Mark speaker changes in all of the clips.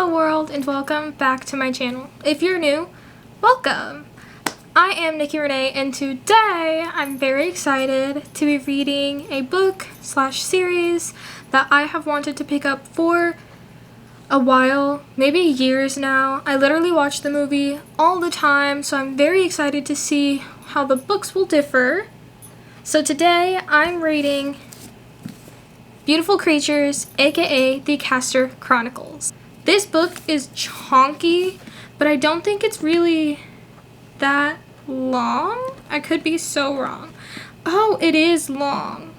Speaker 1: Hello world and welcome back to my channel. If you're new, welcome! I am nikkirenae and today I'm very excited to be reading a book/series that I have wanted to pick up for a while, maybe years now. I literally watch the movie all the time, so I'm very excited to see how the books will differ. So today I'm reading Beautiful Creatures, aka the Chronicles. This book is chonky, but I don't think it's really that long. I could be so wrong. Oh, it is long.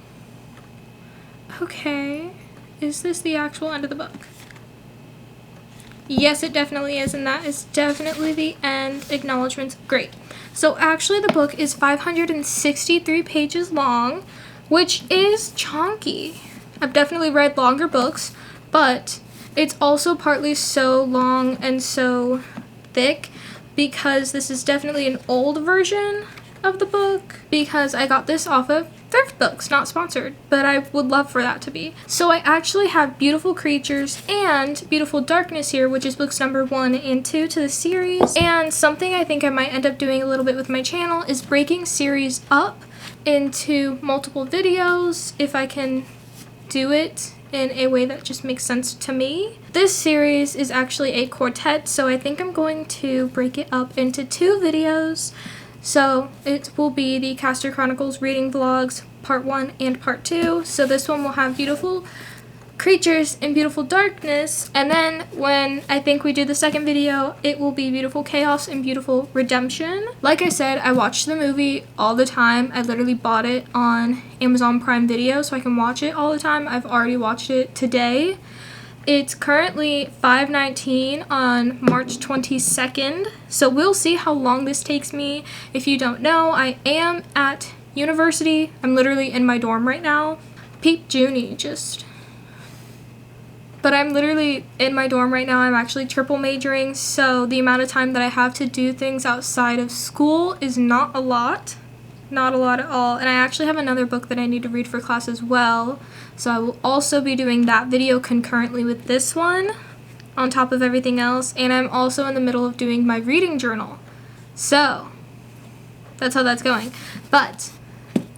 Speaker 1: Okay. Is this the actual end of the book? Yes, it definitely is, and that is definitely the end. Acknowledgements. Great. So actually the book is 563 pages long, which is chonky. I've definitely read longer books, but it's also partly so long and so thick because this is definitely an old version of the book, because I got this off of thrift books, not sponsored, but I would love for that to be. So I actually have Beautiful Creatures and Beautiful Darkness here, which is books number 1 and 2 to the series. And something I think I might end up doing a little bit with my channel is breaking series up into multiple videos if I can do it in a way that just makes sense to me. This series is actually a quartet, so I think I'm going to break it up into 2 videos. So it will be the Chronicles reading vlogs part 1 and part 2. So this one will have Beautiful Creatures and Beautiful Darkness, and then when I think we do the second video, it will be Beautiful Chaos and Beautiful Redemption. Like I said, I watch the movie all the time. I literally bought it on Amazon Prime Video so I can watch it all the time. I've already watched it today. It's currently 5:19 on March 22nd, so we'll see how long this takes me. If you don't know, I am at university. I'm literally in my dorm right now. Peep Junie, But I'm literally in my dorm right now. I'm actually triple majoring, so the amount of time that I have to do things outside of school is not a lot. Not a lot at all. And I actually have another book that I need to read for class as well. So I will also be doing that video concurrently with this one on top of everything else. And I'm also in the middle of doing my reading journal. So that's how that's going. But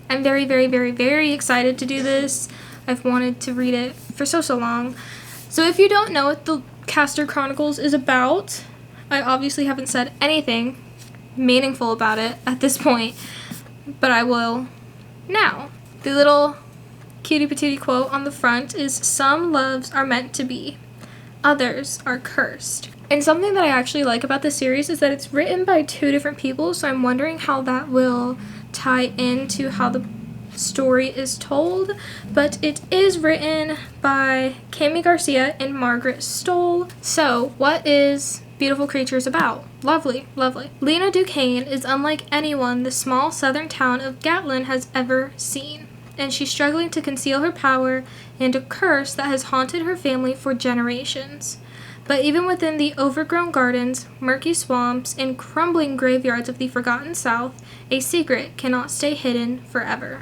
Speaker 1: I'm very, very, very, very excited to do this. I've wanted to read it for so long. So if you don't know what the Chronicles is about, I obviously haven't said anything meaningful about it at this point, but I will now. The little cutie patootie quote on the front is, "Some loves are meant to be, others are cursed." And something that I actually like about this series is that it's written by 2 different people, so I'm wondering how that will tie into how the story is told. But it is written by Garcia and Margaret Stohl. So what is Beautiful Creatures about? Lovely, lovely. Lena Duquesne is unlike anyone the small southern town of Gatlin has ever seen, and she's struggling to conceal her power and a curse that has haunted her family for generations. But even within the overgrown gardens, murky swamps, and crumbling graveyards of the forgotten South, a secret cannot stay hidden forever.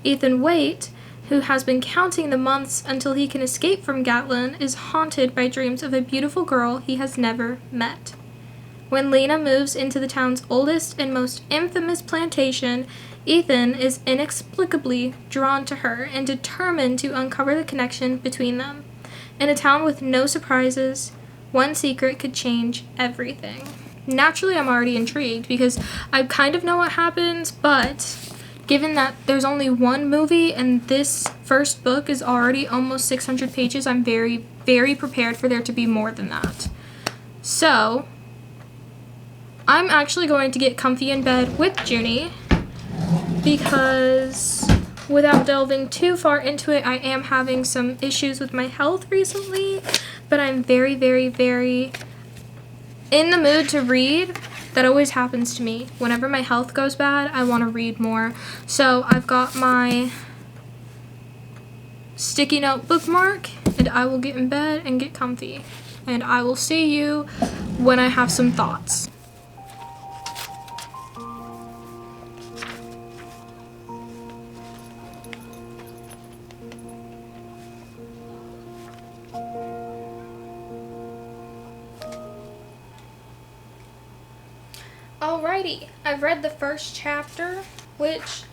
Speaker 1: Ethan Waite, who has been counting the months until he can escape from Gatlin, is haunted by dreams of a beautiful girl he has never met. When Lena moves into the town's oldest and most infamous plantation, Ethan is inexplicably drawn to her and determined to uncover the connection between them. In a town with no surprises, one secret could change everything. Naturally, I'm already intrigued because I kind of know what happens, but given that there's only one movie and this first book is already almost 600 pages, I'm very, very prepared for there to be more than that. So I'm actually going to get comfy in bed with Junie because without delving too far into it, I am having some issues with my health recently, but I'm very, very, very in the mood to read. That always happens to me. Whenever my health goes bad, I want to read more. So I've got my sticky note bookmark, and I will get in bed and get comfy. And I will see you when I have some thoughts. Alrighty, I've read the first chapter, which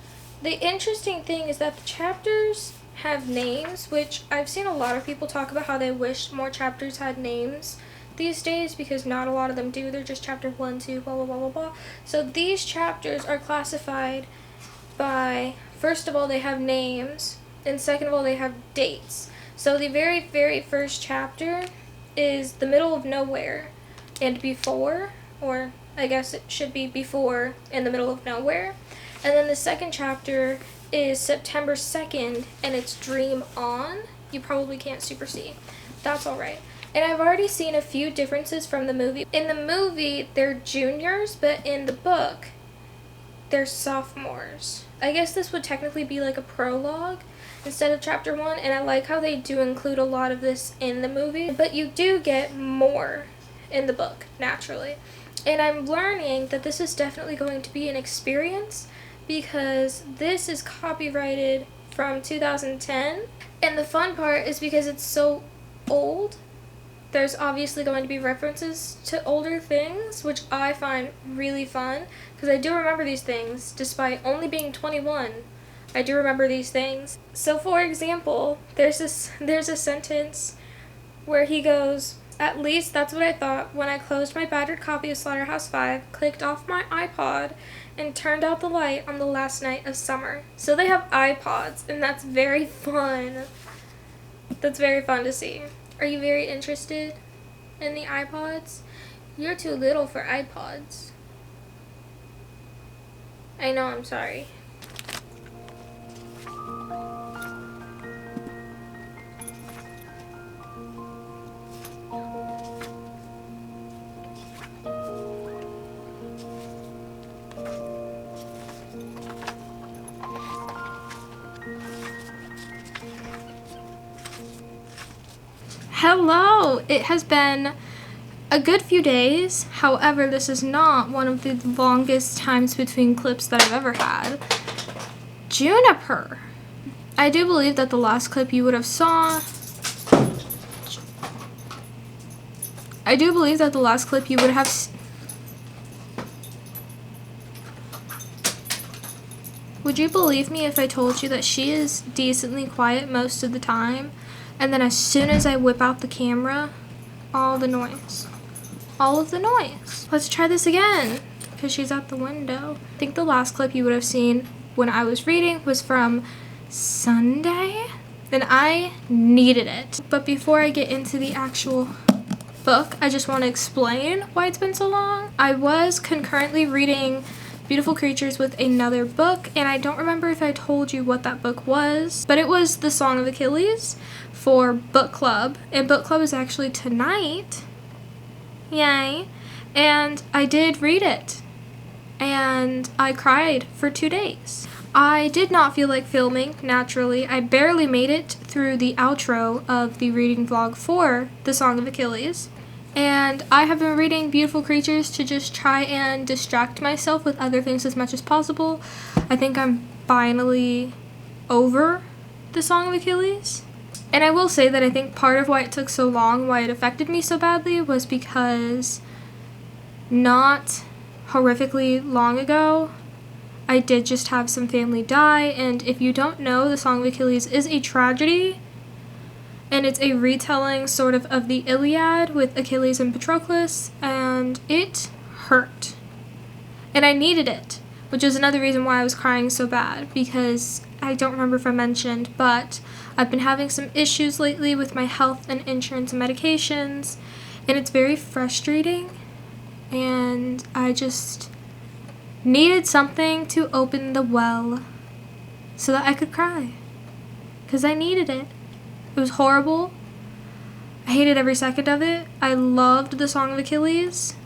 Speaker 1: the interesting thing is that the chapters have names, which I've seen a lot of people talk about how they wish more chapters had names these days because not a lot of them do. They're just chapter 1, 2, blah, blah, blah, blah, blah. So these chapters are classified by, first of all, they have names, and second of all, they have dates. So the very, very first chapter is the middle of nowhere and before, or I guess it should be before in the middle of nowhere. And then the second chapter is September 2nd, and it's Dream On. You probably can't super see. That's alright. And I've already seen a few differences from the movie. In the movie, they're juniors, but in the book, they're sophomores. I guess this would technically be like a prologue instead of chapter 1, and I like how they do include a lot of this in the movie. But you do get more in the book, naturally. And I'm learning that this is definitely going to be an experience, because this is copyrighted from 2010. And the fun part is because it's so old, there's obviously going to be references to older things, which I find really fun, because I do remember these things. Despite only being 21, I do remember these things. So for example, there's a sentence where he goes, "At least that's what I thought when I closed my battered copy of Slaughterhouse-5, clicked off my iPod, and turned out the light on the last night of summer." So they have iPods, and that's very fun. That's very fun to see. Are you very interested in the iPods? You're too little for iPods. I know, I'm sorry. Hello! It has been a good few days. However, this is not one of the longest times between clips that I've ever had. Juniper. I do believe that the last clip you would have saw... I do believe that the last clip you would have... Would you believe me if I told you that she is decently quiet most of the time? And then as soon as I whip out the camera, all the noise. All of the noise. Let's try this again, because she's at the window. I think the last clip you would have seen when I was reading was from Sunday, and I needed it. But before I get into the actual book, I just want to explain why it's been so long. I was concurrently reading Beautiful Creatures with another book, and I don't remember if I told you what that book was, but it was The Song of Achilles for book club, and book club is actually tonight. Yay. And I did read it, and I cried for 2 days. I did not feel like filming, naturally. I barely made it through the outro of the reading vlog for The Song of Achilles. And I have been reading Beautiful Creatures to just try and distract myself with other things as much as possible. I think I'm finally over The Song of Achilles. And I will say that I think part of why it took so long, why it affected me so badly, was because not horrifically long ago, I did just have some family die. And if you don't know, The Song of Achilles is a tragedy. And it's a retelling sort of the Iliad with Achilles and Patroclus, and it hurt. And I needed it, which is another reason why I was crying so bad, because I don't remember if I mentioned, but I've been having some issues lately with my health and insurance and medications, and it's very frustrating, and I just needed something to open the well so that I could cry, because I needed it. It was horrible. I hated every second of it. I loved The Song of Achilles,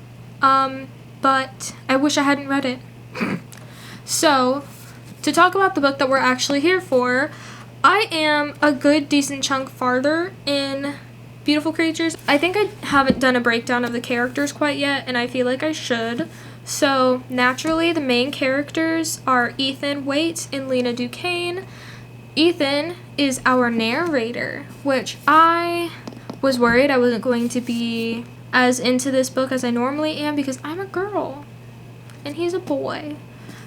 Speaker 1: but I wish I hadn't read it. So, to talk about the book that we're actually here for, I am a good decent chunk farther in Beautiful Creatures. I think I haven't done a breakdown of the characters quite yet, and I feel like I should. So, naturally, the main characters are Ethan Waite and Lena Duquesne. Ethan is our narrator, which I was worried I wasn't going to be as into this book as I normally am, because I'm a girl. and he's a boy.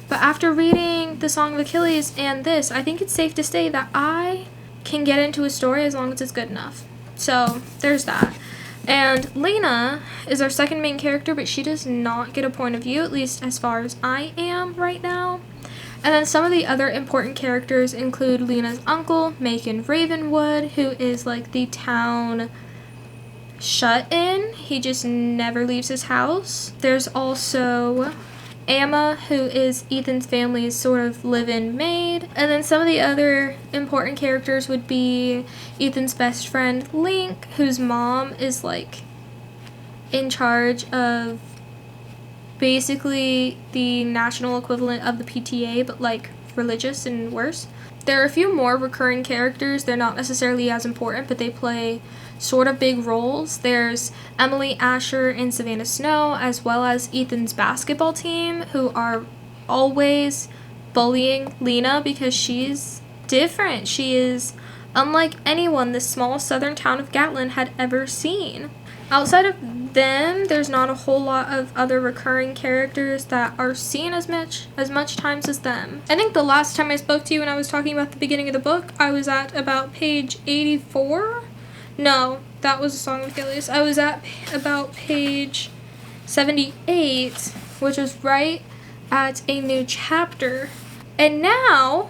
Speaker 1: But after reading The Song of Achilles and this, I think it's safe to say that I can get into a story as long as it's good enough. So there's that. And Lena is our second main character, but she does not get a point of view, at least as far as I am right now. And then some of the other important characters include Lena's uncle, Macon Ravenwood, who is like the town shut-in. He just never leaves his house. There's also Amma, who is Ethan's family's sort of live-in maid. And then some of the other important characters would be Ethan's best friend, Link, whose mom is like in charge of basically the national equivalent of the PTA, but like religious and worse. There are a few more recurring characters. They're not necessarily as important, but they play sort of big roles. There's Emily, Asher, and Savannah Snow, as well as Ethan's basketball team, who are always bullying Lena because she's different. She is unlike anyone this small southern town of Gatlin had ever seen. Outside of them, there's not a whole lot of other recurring characters that are seen as much times as them. I think the last time I spoke to you when I was talking about the beginning of the book, I was at about page 84. No, that was A Song of Achilles. I was at about page 78, which was right at a new chapter. And now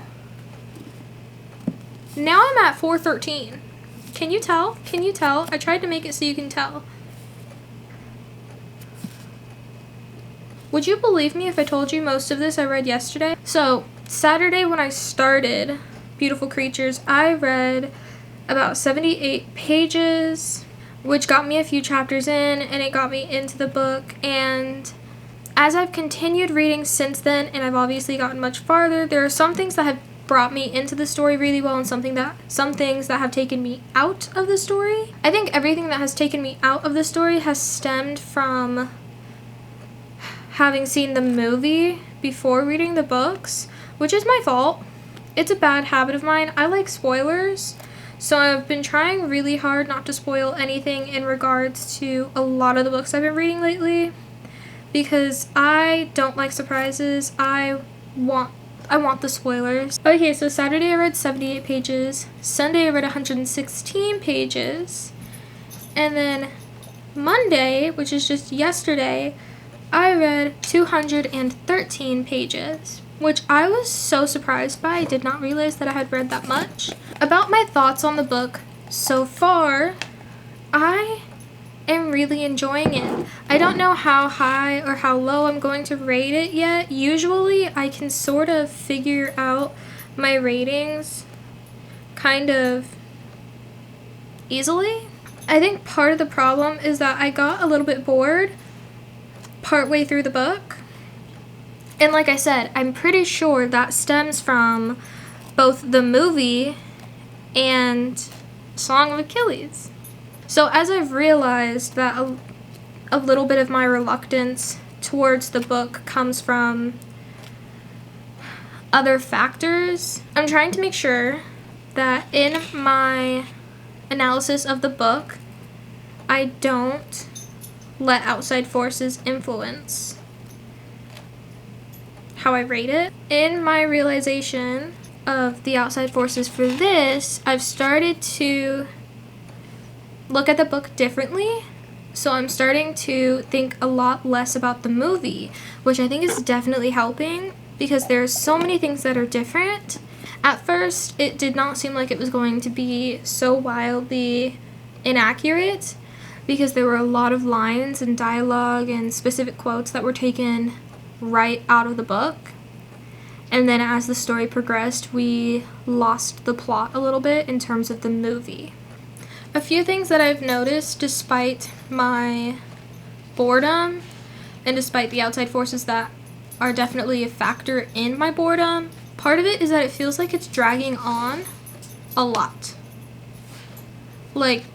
Speaker 1: I'm at 413. Can you tell? Can you tell? I tried to make it so you can tell. Would you believe me if I told you most of this I read yesterday? So, Saturday when I started Beautiful Creatures, I read about 78 pages, which got me a few chapters in, and it got me into the book. And as I've continued reading since then, and I've obviously gotten much farther, there are some things that have brought me into the story really well, and some things that have taken me out of the story. I think everything that has taken me out of the story has stemmed from having seen the movie before reading the books, which is my fault. It's a bad habit of mine. I like spoilers, so I've been trying really hard not to spoil anything in regards to a lot of the books I've been reading lately, because I don't like surprises. I want the spoilers. Okay, so Saturday I read 78 pages. Sunday I read 116 pages. And then Monday, which is just yesterday, I read 213 pages, which I was so surprised by. I did not realize that I had read that much. About my thoughts on the book so far, I am really enjoying it. I don't know how high or how low I'm going to rate it yet. Usually I can sort of figure out my ratings kind of easily. I think part of the problem is that I got a little bit bored partway through the book. And like I said, I'm pretty sure that stems from both the movie and Song of Achilles. So as I've realized that a little bit of my reluctance towards the book comes from other factors, I'm trying to make sure that in my analysis of the book, I don't let outside forces influence how I rate it. In my realization of the outside forces for this, I've started to look at the book differently. So I'm starting to think a lot less about the movie, which I think is definitely helping because there's so many things that are different. At first, it did not seem like it was going to be so wildly inaccurate because there were a lot of lines and dialogue and specific quotes that were taken right out of the book. And then as the story progressed, we lost the plot a little bit in terms of the movie. A few things that I've noticed despite my boredom and despite the outside forces that are definitely a factor in my boredom, part of it is that it feels like it's dragging on a lot. Like,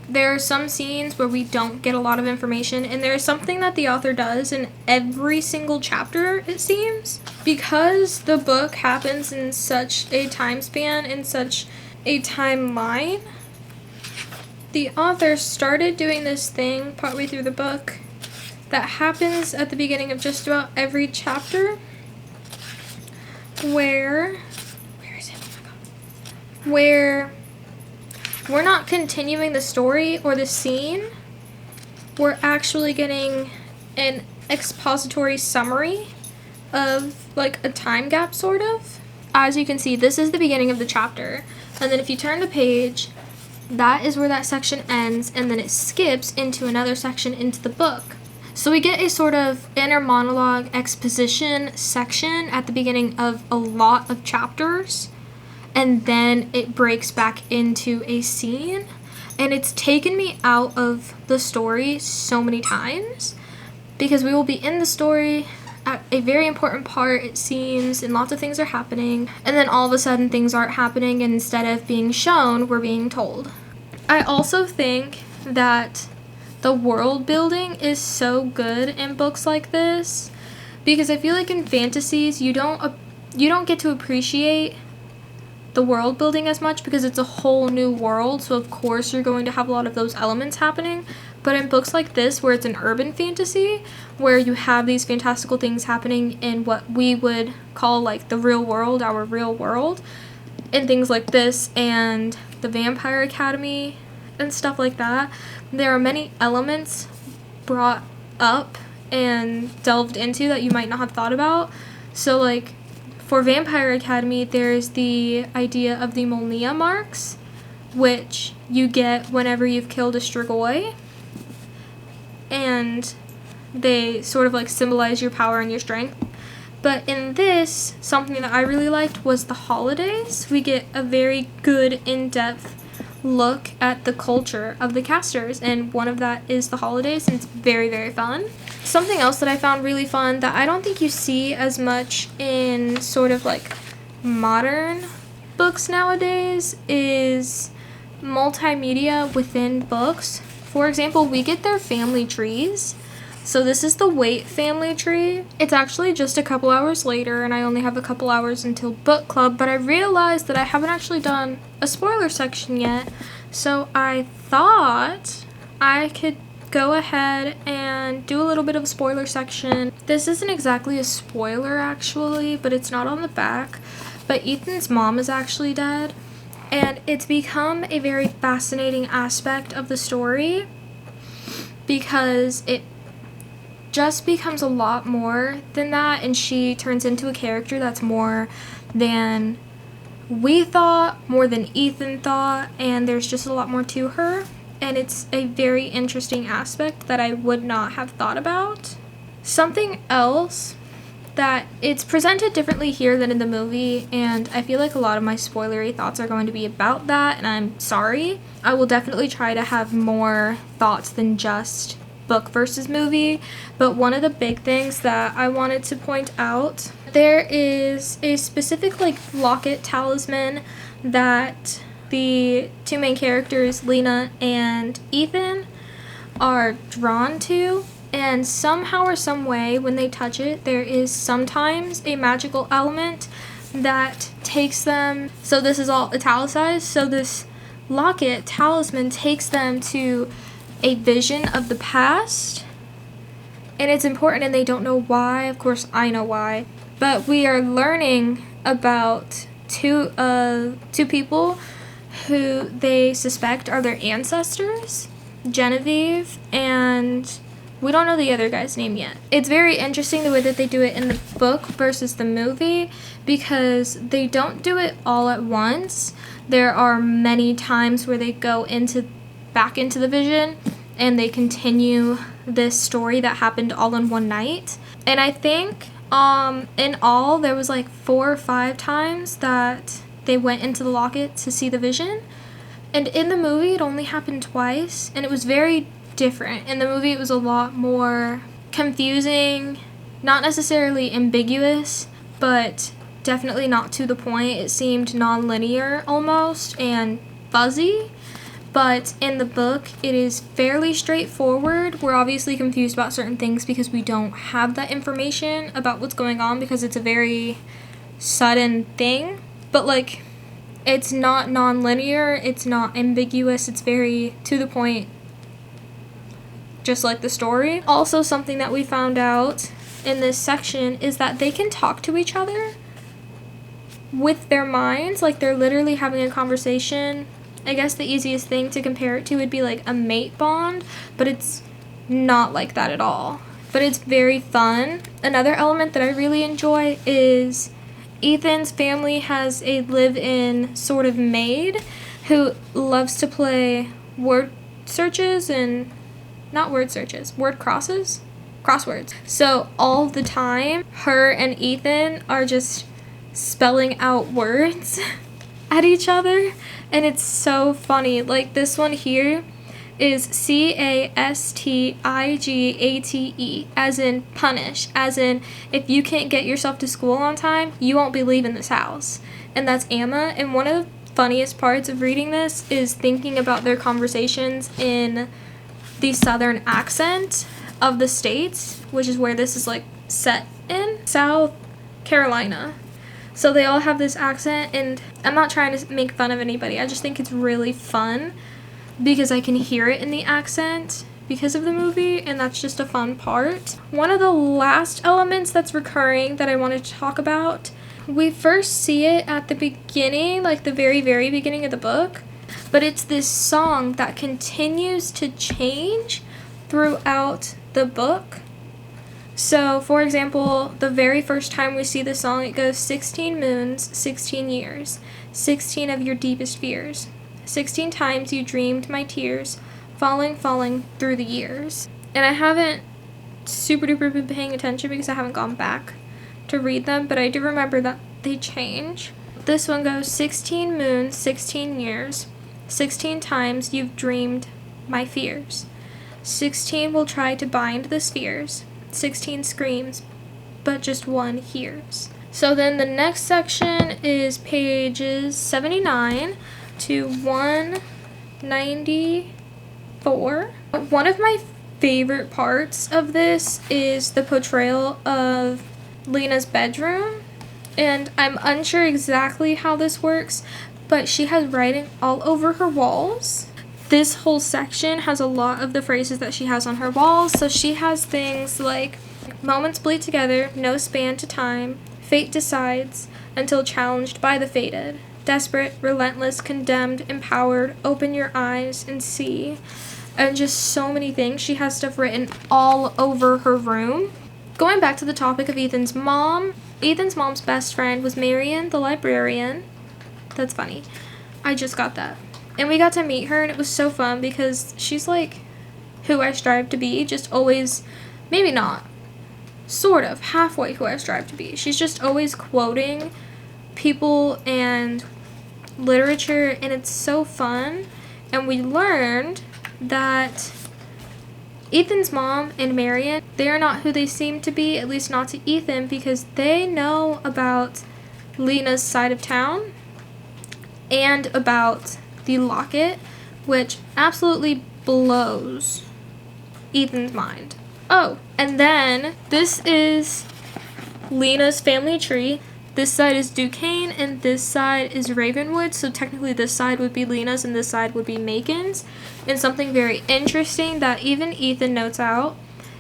Speaker 1: there are some scenes where we don't get a lot of information, and there's something that the author does in every single chapter, it seems. Because the book happens in such a time span, in such a timeline, the author started doing this thing partway through the book that happens at the beginning of just about every chapter where is it? Oh my God. Where we're not continuing the story or the scene. We're actually getting an expository summary of like a time gap, sort of. As you can see, this is the beginning of the chapter, and then if you turn the page, that is where that section ends, and then it skips into another section into the book. So we get a sort of inner monologue exposition section at the beginning of a lot of chapters, and then it breaks back into a scene. And it's taken me out of the story so many times, because we will be in the story at a very important part, it seems, and lots of things are happening, and then all of a sudden things aren't happening, and instead of being shown, we're being told. I also think that the world building is so good in books like this, because I feel like in fantasies you don't get to appreciate the world building as much because it's a whole new world, so of course you're going to have a lot of those elements happening. But in books like this, where it's an urban fantasy, where you have these fantastical things happening in what we would call like the real world, our real world, and things like this and the Vampire Academy and stuff like that, there are many elements brought up and delved into that you might not have thought about. So like for Vampire Academy, there's the idea of the Molnia marks, which you get whenever you've killed a Strigoi, and they sort of like symbolize your power and your strength. But in this, something that I really liked was the holidays. We get a very good in-depth look at the culture of the casters, and one of that is the holidays, and it's very, very fun. Something else that I found really fun that I don't think you see as much in sort of like modern books nowadays is multimedia within books. For example, we get their family trees. So this is the Waite family tree. It's actually just a couple hours later, and I only have a couple hours until book club, but I realized that I haven't actually done a spoiler section yet, so I thought I could go ahead and do a little bit of a spoiler section. This isn't exactly a spoiler actually, but it's not on the back, but Ethan's mom is actually dead, and it's become a very fascinating aspect of the story because it just becomes a lot more than that, and she turns into a character that's more than we thought, more than Ethan thought, and there's just a lot more to her, and it's a very interesting aspect that I would not have thought about. Something else that it's presented differently here than in the movie, and I feel like a lot of my spoilery thoughts are going to be about that, and I'm sorry. I will definitely try to have more thoughts than just book versus movie, but one of the big things that I wanted to point out, there is a specific like locket talisman that the two main characters, Lena and Ethan, are drawn to, and somehow or some way when they touch it, there is sometimes a magical element that takes them, so this is all italicized, so this locket talisman takes them to a vision of the past, and it's important, and they don't know why. Of course I know why, but we are learning about two people who they suspect are their ancestors, Genevieve, and we don't know the other guy's name yet. It's very interesting the way that they do it in the book versus the movie, because they don't do it all at once. There are many times where they go back into the vision, and they continue this story that happened all in one night. And I think in all there was like 4 or 5 times that they went into the locket to see the vision, and in the movie it only happened twice, and it was very different. In the movie it was a lot more confusing, not necessarily ambiguous, but definitely not to the point. It seemed non-linear almost and fuzzy. But in the book, it is fairly straightforward. We're obviously confused about certain things because we don't have that information about what's going on because it's a very sudden thing. But, like, it's not non-linear, it's not ambiguous, it's very to the point, just like the story. Also, something that we found out in this section is that they can talk to each other with their minds, like they're literally having a conversation. I guess the easiest thing to compare it to would be like a mate bond, but it's not like that at all. But it's very fun. Another element that I really enjoy is Ethan's family has a live-in sort of maid who loves to play word searches and not word searches, word crosswords. So all the time, her and Ethan are just spelling out words at each other, and it's so funny. Like this one here is CASTIGATE, as in punish, as in if you can't get yourself to school on time, you won't be leaving this house. And that's Amma. And one of the funniest parts of reading this is thinking about their conversations in the southern accent of the states, which is where this is like set in South Carolina. So they all have this accent, and I'm not trying to make fun of anybody. I just think it's really fun because I can hear it in the accent because of the movie, and that's just a fun part. One of the last elements that's recurring that I wanted to talk about, we first see it at the beginning, like the very, very beginning of the book, but it's this song that continues to change throughout the book. So, for example, the very first time we see the song, it goes 16 moons, 16 years, 16 of your deepest fears. 16 times you dreamed my tears, falling through the years. And I haven't super duper been paying attention because I haven't gone back to read them, but I do remember that they change. This one goes 16 moons, 16 years, 16 times you've dreamed my fears. 16 will try to bind the spheres. 16 screams, but just one hears. So then the next section is pages 79 to 194. One of my favorite parts of this is the portrayal of Lena's bedroom, and I'm unsure exactly how this works, but she has writing all over her walls. This whole section has a lot of the phrases that she has on her walls, so she has things like moments bleed together, no span to time, fate decides, until challenged by the fated. Desperate, relentless, condemned, empowered, open your eyes and see. And just so many things. She has stuff written all over her room. Going back to the topic of Ethan's mom's best friend was Marion, the librarian. That's funny. I just got that. And we got to meet her, and it was so fun because she's like who I strive to be, just always, maybe not, sort of, halfway who I strive to be. She's just always quoting people and literature, and it's so fun. And we learned that Ethan's mom and Marion, they are not who they seem to be, at least not to Ethan, because they know about Lena's side of town and about the locket, which absolutely blows Ethan's mind. Oh, and then this is Lena's family tree. This side is Duquesne, and this side is Ravenwood, so technically this side would be Lena's and this side would be Macon's. And something very interesting that even Ethan notes out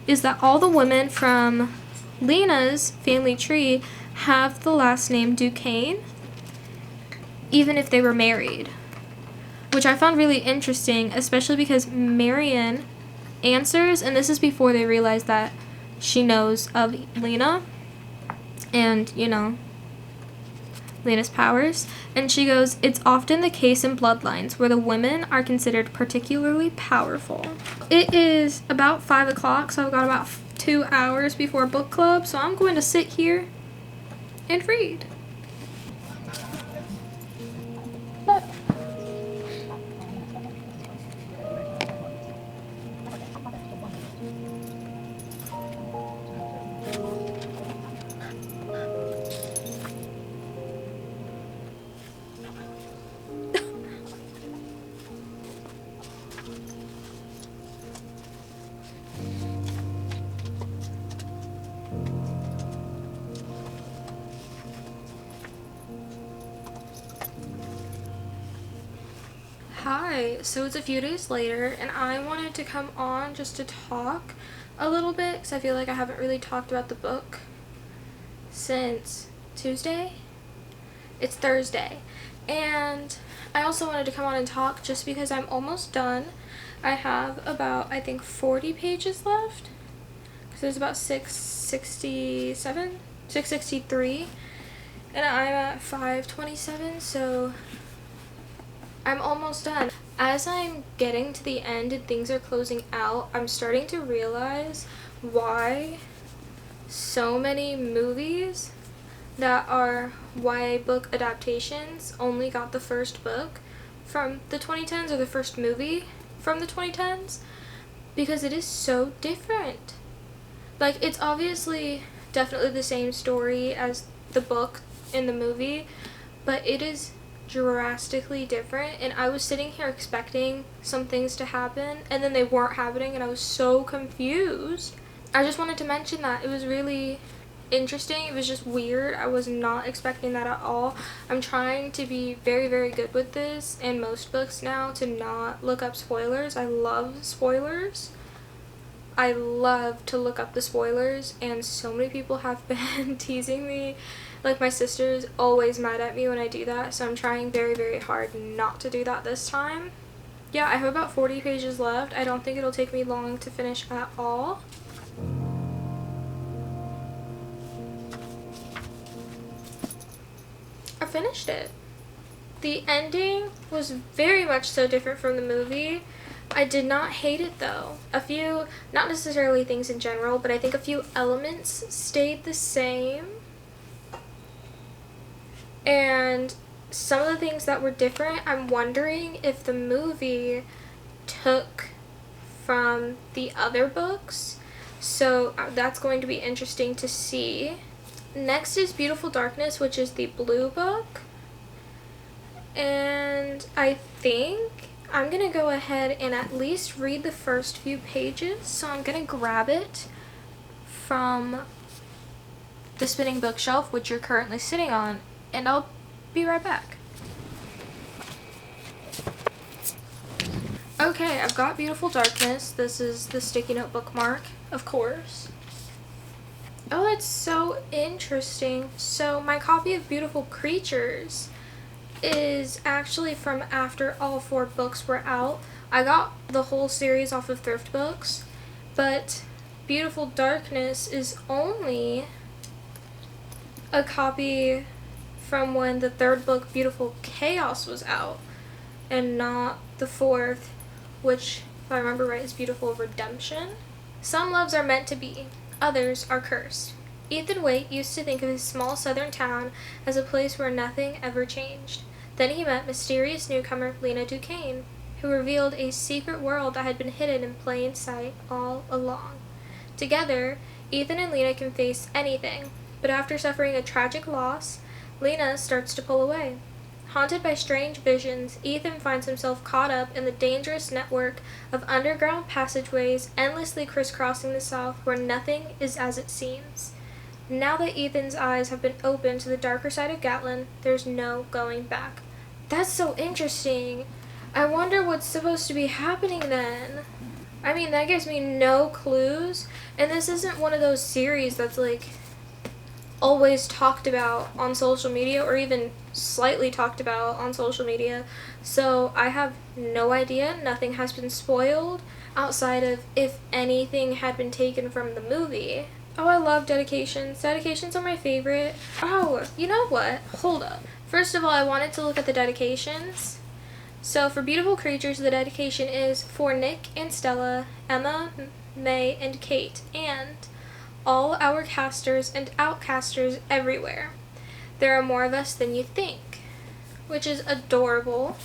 Speaker 1: is that all the women from Lena's family tree have the last name Duquesne, even if they were married, which I found really interesting, especially because Marion answers, and this is before they realize that she knows of Lena and, you know, Lena's powers, and she goes, it's often the case in bloodlines where the women are considered particularly powerful. It is about 5 o'clock, so I've got about 2 hours before book club, so I'm going to sit here and read. Hi, so it's a few days later and I wanted to come on just to talk a little bit because I feel like I haven't really talked about the book since Tuesday. It's Thursday. And I also wanted to come on and talk just because I'm almost done. I have about, I think, 40 pages left because there's about 663, and I'm at 527, so I'm almost done. As I'm getting to the end and things are closing out, I'm starting to realize why so many movies that are YA book adaptations only got the first book from the 2010s or the first movie from the 2010s, because it is so different. Like, it's obviously definitely the same story as the book in the movie, but it is drastically different, and I was sitting here expecting some things to happen and then they weren't happening and I was so confused. I just wanted to mention that it was really interesting. It was just weird. I was not expecting that at all. I'm trying to be very, very good with this in most books now to not look up spoilers. I love spoilers. I love to look up the spoilers, and so many people have been teasing me. Like, my sister's always mad at me when I do that, so I'm trying very, very hard not to do that this time. Yeah, I have about 40 pages left. I don't think it'll take me long to finish at all. I finished it. The ending was very much so different from the movie. I did not hate it though. A few, not necessarily things in general, but I think a few elements stayed the same. And some of the things that were different, I'm wondering if the movie took from the other books. So that's going to be interesting to see. Next is Beautiful Darkness, which is the blue book. And I think I'm going to go ahead and at least read the first few pages. So I'm going to grab it from the spinning bookshelf, which you're currently sitting on, and I'll be right back. Okay, I've got Beautiful Darkness. This is the sticky note bookmark, of course. Oh, that's so interesting. So my copy of Beautiful Creatures is actually from after all 4 books were out. I got the whole series off of Thrift Books, but Beautiful Darkness is only a copy from when the 3rd book, Beautiful Chaos, was out, and not the 4th, which, if I remember right, is Beautiful Redemption. Some loves are meant to be, others are cursed. Ethan Waite used to think of his small southern town as a place where nothing ever changed. Then he met mysterious newcomer Lena Duquesne, who revealed a secret world that had been hidden in plain sight all along. Together, Ethan and Lena can face anything, but after suffering a tragic loss, Lena starts to pull away. Haunted by strange visions, Ethan finds himself caught up in the dangerous network of underground passageways endlessly crisscrossing the South, where nothing is as it seems. Now that Ethan's eyes have been opened to the darker side of Gatlin, there's no going back. That's so interesting. I wonder what's supposed to be happening then. I mean, that gives me no clues, and this isn't one of those series that's like always talked about on social media, or even slightly talked about on social media, so I have no idea. Nothing has been spoiled outside of if anything had been taken from the movie. Oh, I love dedications. Dedications are my favorite. Oh, you know what? Hold up. First of all, I wanted to look at the dedications. So for Beautiful Creatures, the dedication is for Nick and Stella, Emma, May, and Kate, and all our casters and outcasters everywhere. There are more of us than you think, which is adorable.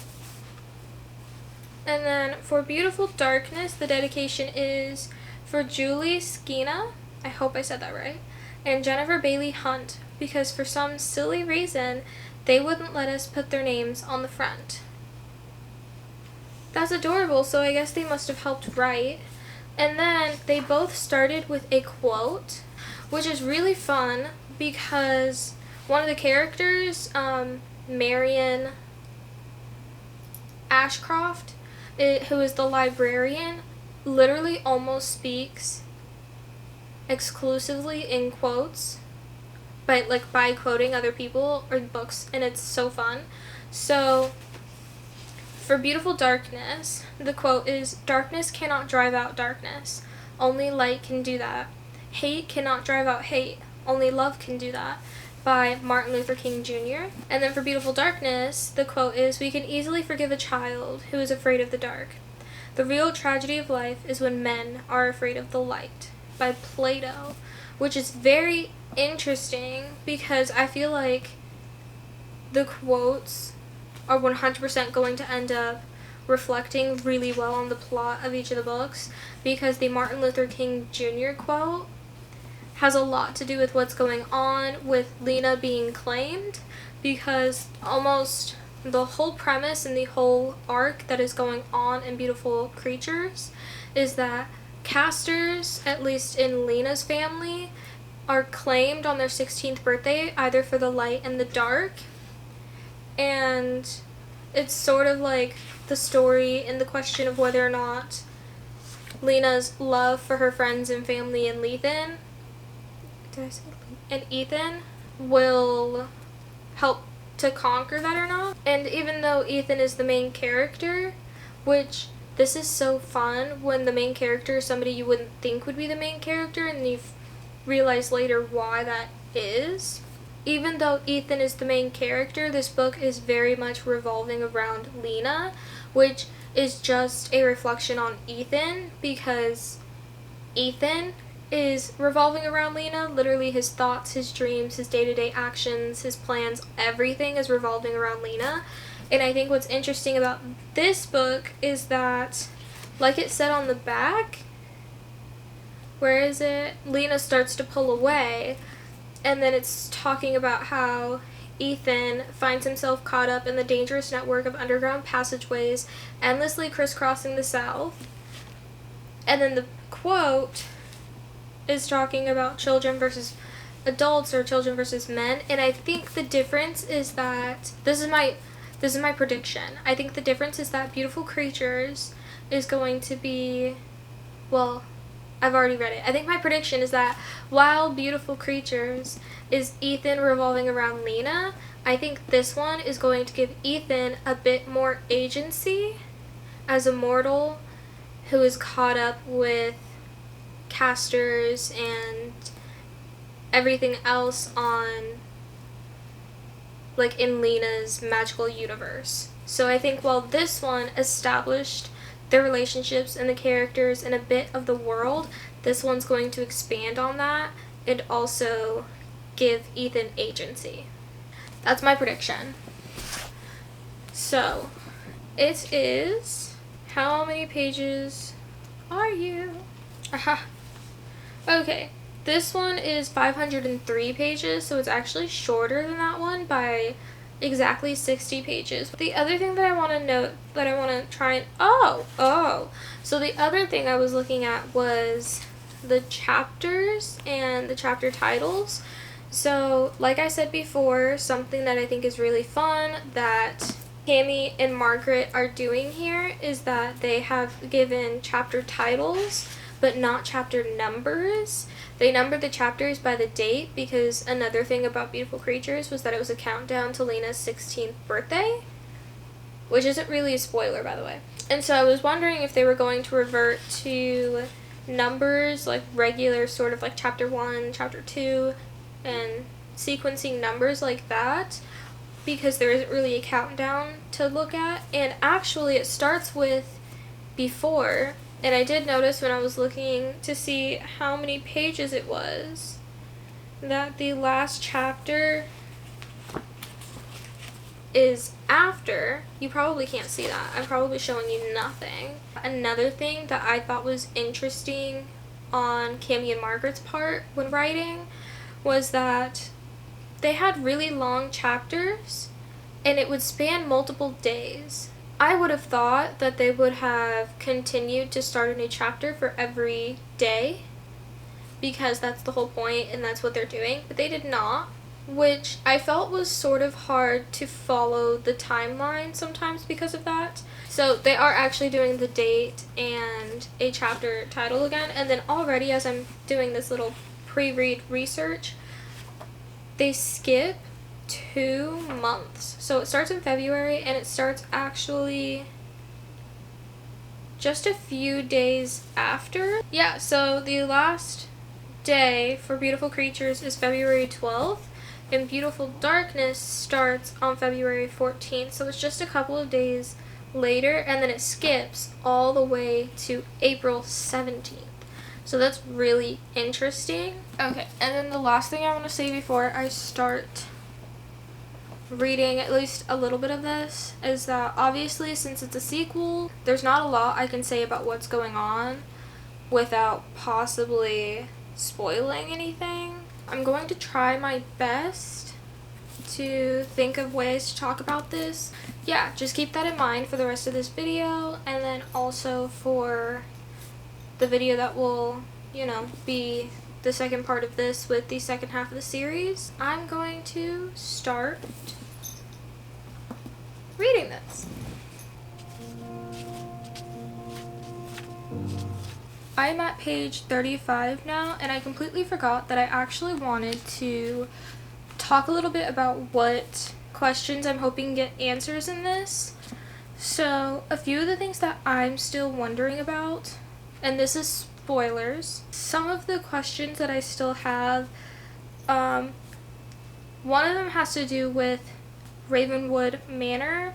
Speaker 1: And then for Beautiful Darkness, the dedication is for Julie Skeena, I hope I said that right, and Jennifer Bailey Hunt, because for some silly reason, they wouldn't let us put their names on the front. That's adorable, so I guess they must have helped write. And then they both started with a quote, which is really fun because one of the characters, Marion Ashcroft, who is the librarian, literally almost speaks exclusively in quotes, but like by quoting other people or books, and it's so fun. So for Beautiful Darkness, the quote is, "Darkness cannot drive out darkness. Only light can do that. Hate cannot drive out hate. Only love can do that," by Martin Luther King Jr. And then for Beautiful Darkness, the quote is, "We can easily forgive a child who is afraid of the dark. The real tragedy of life is when men are afraid of the light," by Plato, which is very interesting because I feel like the quotes are 100% going to end up reflecting really well on the plot of each of the books, because the Martin Luther King Jr. quote has a lot to do with what's going on with Lena being claimed, because almost the whole premise and the whole arc that is going on in Beautiful Creatures is that casters, at least in Lena's family, are claimed on their 16th birthday, either for the light and the dark. And it's sort of like the story and the question of whether or not Lena's love for her friends and family and Ethan, will help to conquer that or not. And even though Ethan is the main character, which this is so fun when the main character is somebody you wouldn't think would be the main character, and you realize later why that is. Even though Ethan is the main character, this book is very much revolving around Lena, which is just a reflection on Ethan, because Ethan is revolving around Lena. Literally his thoughts, his dreams, his day-to-day actions, his plans, everything is revolving around Lena. And I think what's interesting about this book is that, like it said on the back, where is it? Lena starts to pull away, and then it's talking about how Ethan finds himself caught up in the dangerous network of underground passageways endlessly crisscrossing the South. And then the quote is talking about children versus adults, or children versus men. And I think the difference is that this is my prediction. I think the difference is that Beautiful Creatures is going to be, well, I've already read it. I think my prediction is that while Beautiful Creatures is Ethan revolving around Lena, I think this one is going to give Ethan a bit more agency as a mortal who is caught up with casters and everything else on, like, in Lena's magical universe. So I think while this one established their relationships and the characters and a bit of the world, this one's going to expand on that and also give Ethan agency. That's my prediction. So, it is, how many pages are you? Aha. Okay, this one is 503 pages, so it's actually shorter than that one by exactly 60 pages. The other thing that I want to note, that I want to try and, so the other thing I was looking at was the chapters and the chapter titles. So, like I said before, something that I think is really fun that Tammy and Margaret are doing here is that they have given chapter titles, but not chapter numbers. They numbered the chapters by the date, because another thing about Beautiful Creatures was that it was a countdown to Lena's 16th birthday, which isn't really a spoiler, by the way. And so I was wondering if they were going to revert to numbers, like regular sort of like chapter 1, chapter 2, and sequencing numbers like that, because there isn't really a countdown to look at. And actually it starts with before. And I did notice when I was looking to see how many pages it was, that the last chapter is after. You probably can't see that. I'm probably showing you nothing. Another thing that I thought was interesting on Cammy and Margaret's part when writing was that they had really long chapters, and it would span multiple days. I would have thought that they would have continued to start a new chapter for every day, because that's the whole point and that's what they're doing, but they did not. which I felt was sort of hard to follow the timeline sometimes because of that. So they are actually doing the date and a chapter title again, and then already as I'm doing this little pre-read research, they skip 2 months. So it starts in February and it starts actually just a few days after. Yeah, so the last day for Beautiful Creatures is February 12th, and Beautiful Darkness starts on February 14th, so it's just a couple of days later, and then it skips all the way to April 17th. So that's really interesting. Okay, and then the last thing I want to say before I start reading at least a little bit of this is that obviously since it's a sequel, there's not a lot I can say about what's going on without possibly spoiling anything. I'm going to try my best to think of ways to talk about this. Yeah, just keep that in mind for the rest of this video, and then also for the video that will, you know, be the second part of this with the second half of the series. I'm going to start reading this. I'm at page 35 now, and I completely forgot that I actually wanted to talk a little bit about what questions I'm hoping get answers in this. So, a few of the things that I'm still wondering about, and this is spoilers, some of the questions that I still have, one of them has to do with Ravenwood Manor.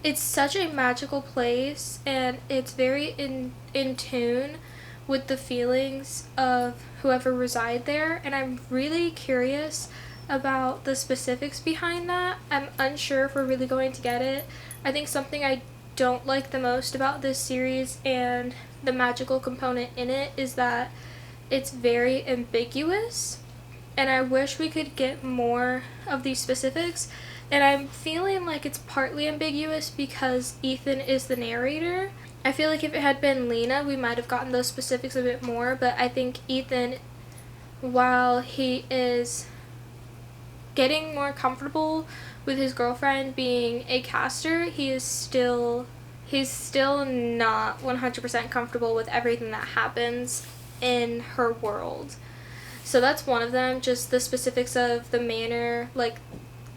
Speaker 1: It's such a magical place, and it's very in tune with the feelings of whoever reside there, and I'm really curious about the specifics behind that. I'm unsure if we're really going to get it. I think something I don't like the most about this series and the magical component in it is that it's very ambiguous, and I wish we could get more of these specifics. And I'm feeling like it's partly ambiguous because Ethan is the narrator. I feel like if it had been Lena, we might have gotten those specifics a bit more, but I think Ethan, while he is getting more comfortable with his girlfriend being a caster, he's still not 100% comfortable with everything that happens in her world. So that's one of them, just the specifics of the manor, like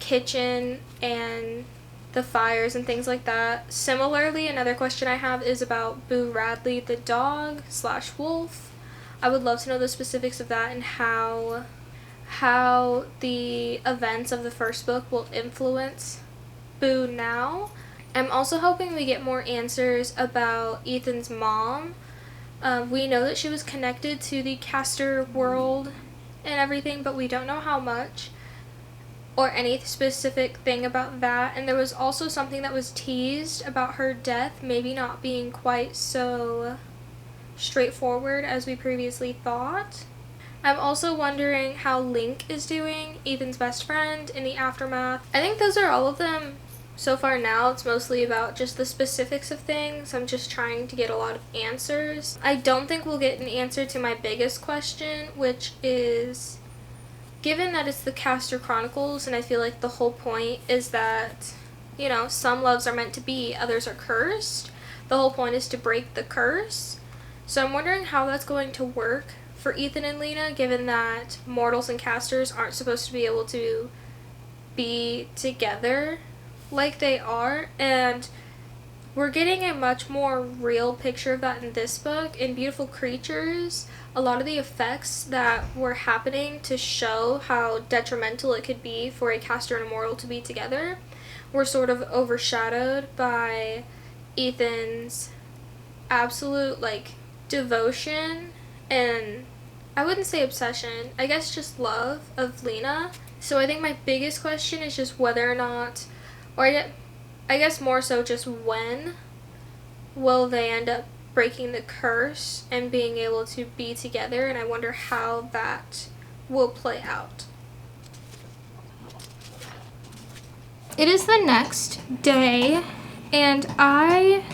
Speaker 1: kitchen and the fires and things like that. Similarly, another question I have is about Boo Radley the dog / wolf. I would love to know the specifics of that and how the events of the first book will influence Boo now. I'm also hoping we get more answers about Ethan's mom. We know that she was connected to the caster world and everything, but we don't know how much or any specific thing about that. And there was also something that was teased about her death maybe not being quite so straightforward as we previously thought. I'm also wondering how Link is doing, Ethan's best friend, in the aftermath. I think those are all of them so far now. It's mostly about just the specifics of things. I'm just trying to get a lot of answers. I don't think we'll get an answer to my biggest question, which is, given that it's the Caster Chronicles, and I feel like the whole point is that, you know, some loves are meant to be, others are cursed. The whole point is to break the curse. So I'm wondering how that's going to work for Ethan and Lena, given that mortals and casters aren't supposed to be able to be together like they are, and we're getting a much more real picture of that in this book. In Beautiful Creatures, a lot of the effects that were happening to show how detrimental it could be for a caster and a mortal to be together were sort of overshadowed by Ethan's absolute, like, devotion and, I wouldn't say obsession, I guess just love of Lena. So I think my biggest question is just whether or not, or I guess more so just when will they end up breaking the curse and being able to be together, and I wonder how that will play out. It is the next day, and I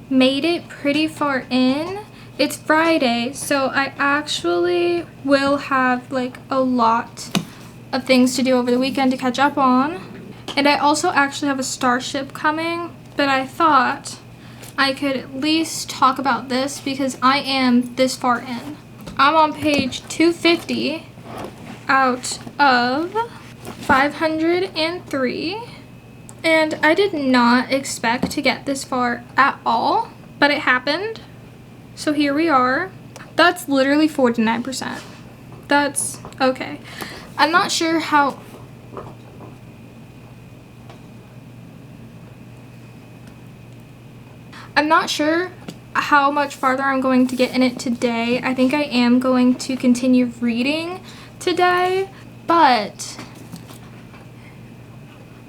Speaker 1: made it pretty far in, It's Friday, so I actually will have like a lot of things to do over the weekend to catch up on. And I also actually have a starship coming, but I thought I could at least talk about this because I am this far in. I'm on page 250 out of 503, and I did not expect to get this far at all, but it happened. So here we are. That's literally 49%. That's okay. I'm not sure how... I'm not sure how much farther I'm going to get in it today. I think I am going to continue reading today, but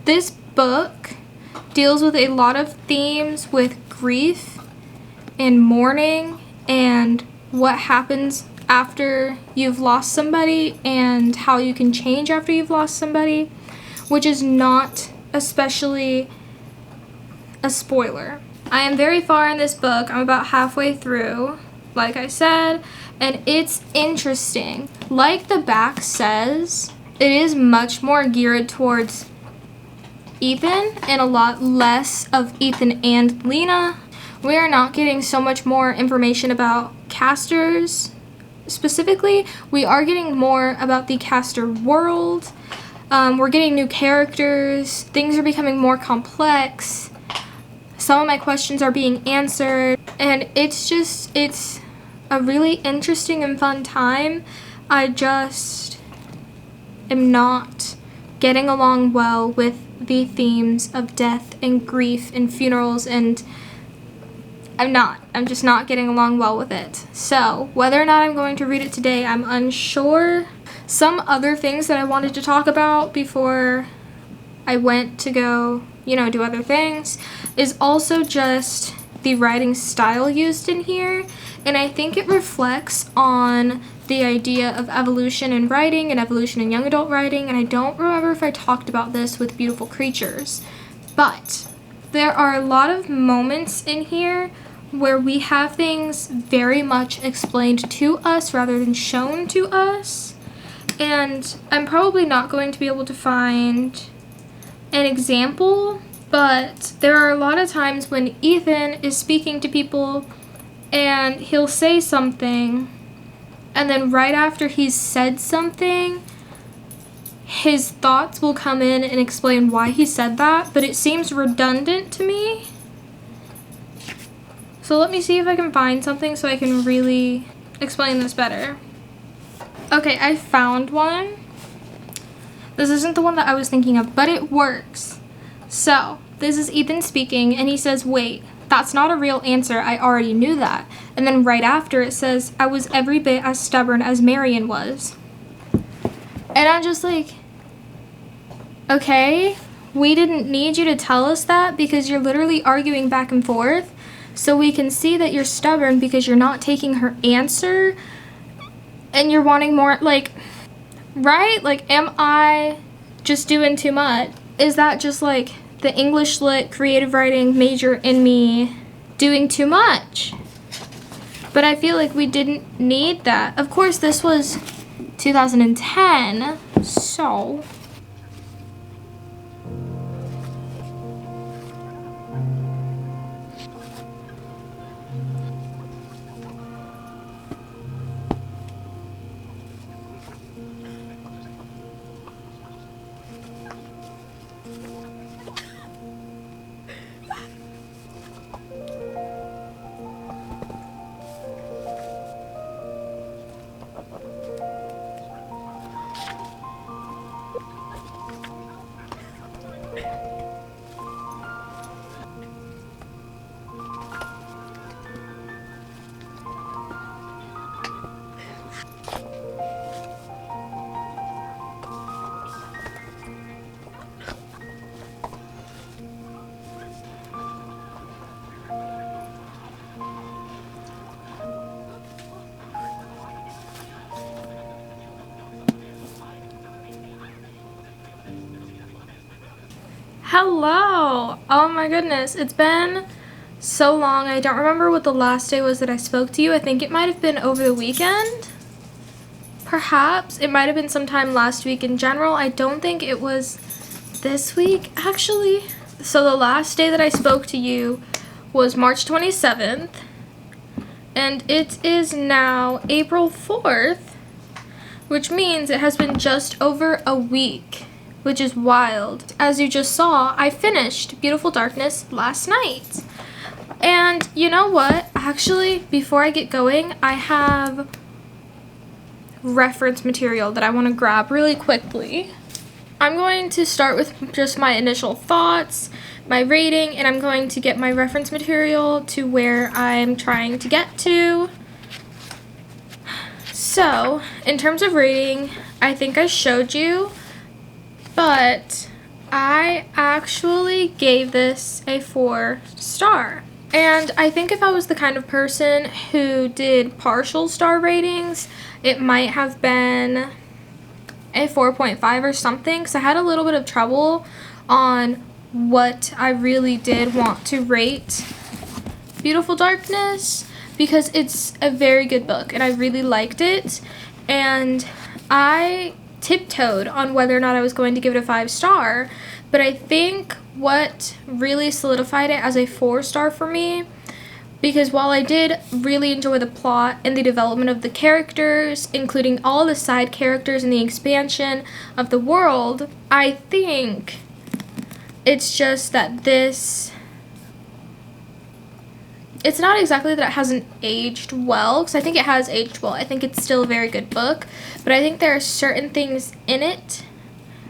Speaker 1: this book deals with a lot of themes with grief and mourning and what happens after you've lost somebody and how you can change after you've lost somebody, which is not especially a spoiler. I am very far in this book. I'm about halfway through, like I said, and it's interesting. Like the back says, it is much more geared towards Ethan and a lot less of Ethan and Lena. We are not getting so much more information about casters specifically. We are getting more about the caster world. We're getting new characters. Things are becoming more complex. Some of my questions are being answered. And it's a really interesting and fun time. I just am not getting along well with the themes of death and grief and funerals, and I'm just not getting along well with it. So whether or not I'm going to read it today, I'm unsure. Some other things that I wanted to talk about before I went to go, do other things is also just the writing style used in here. And I think it reflects on the idea of evolution in writing and evolution in young adult writing. And I don't remember if I talked about this with Beautiful Creatures, but there are a lot of moments in here where we have things very much explained to us rather than shown to us. And I'm probably not going to be able to find an example, but there are a lot of times when Ethan is speaking to people and he'll say something, and then right after he's said something, his thoughts will come in and explain why he said that, but it seems redundant to me. So let me see if I can find something so I can really explain this better. Okay, I found one. This isn't the one that I was thinking of, but it works. So, this is Ethan speaking, and he says, "Wait, that's not a real answer. I already knew that." And then right after it says, "I was every bit as stubborn as Marion was." And I'm just like, okay, we didn't need you to tell us that because you're literally arguing back and forth. So we can see that you're stubborn because you're not taking her answer and you're wanting more, like, right? Like, am I just doing too much? Is that just like the English Lit creative writing major in me doing too much? But I feel like we didn't need that. Of course, this was 2010, so... Hello! Oh my goodness, it's been so long. I don't remember what the last day was that I spoke to you. I think it might have been over the weekend. Perhaps. It might have been sometime last week in general. I don't think it was this week, actually. So the last day that I spoke to you was March 27th. And it is now April 4th, which means it has been just over a week, which is wild. As you just saw, I finished Beautiful Darkness last night. And you know what? Actually, before I get going, I have reference material that I want to grab really quickly. I'm going to start with just my initial thoughts, my rating, and I'm going to get my reference material to where I'm trying to get to. So, in terms of rating, I think I showed you, but I actually gave this a 4-star. And I think if I was the kind of person who did partial star ratings, it might have been a 4.5 or something, because I had a little bit of trouble on what I really did want to rate Beautiful Darkness, because it's a very good book and I really liked it, and I tiptoed on whether or not I was going to give it a 5-star, but I think what really solidified it as a 4-star for me, because while I did really enjoy the plot and the development of the characters, including all the side characters and the expansion of the world, I think it's just that it's not exactly that it hasn't aged well, because I think it has aged well. I think it's still a very good book, but I think there are certain things in it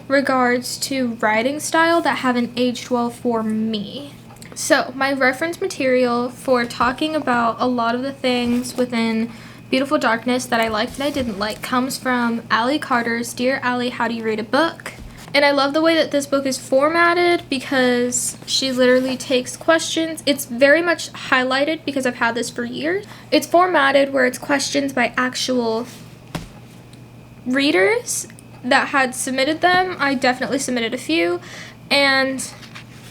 Speaker 1: regards to writing style that haven't aged well for me. So, my reference material for talking about a lot of the things within Beautiful Darkness that I liked and I didn't like comes from Allie Carter's Dear Allie, How Do You Read a Book? And I love the way that this book is formatted, because she literally takes questions. It's very much highlighted because I've had this for years. It's formatted where it's questions by actual readers that had submitted them. I definitely submitted a few, and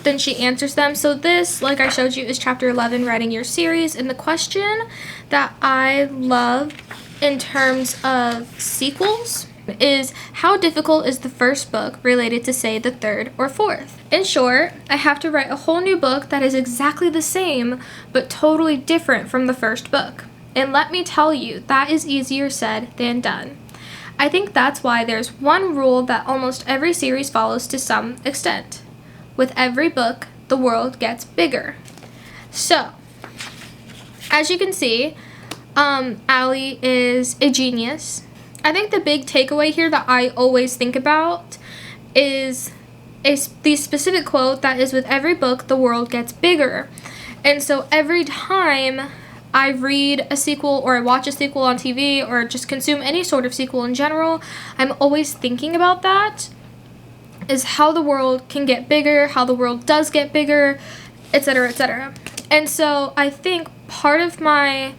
Speaker 1: then she answers them. So this, like I showed you, is chapter 11, Writing Your Series, and the question that I love in terms of sequels is, how difficult is the first book related to, say, the third or fourth? In short, I have to write a whole new book that is exactly the same but totally different from the first book. And let me tell you, that is easier said than done. I think that's why there's one rule that almost every series follows to some extent. With every book, the world gets bigger. So, as you can see, Allie is a genius. I think the big takeaway here that I always think about is the specific quote that is, with every book, the world gets bigger. And so every time I read a sequel or I watch a sequel on TV or just consume any sort of sequel in general, I'm always thinking about that, is how the world can get bigger, how the world does get bigger, etc., etc. And so I think part of my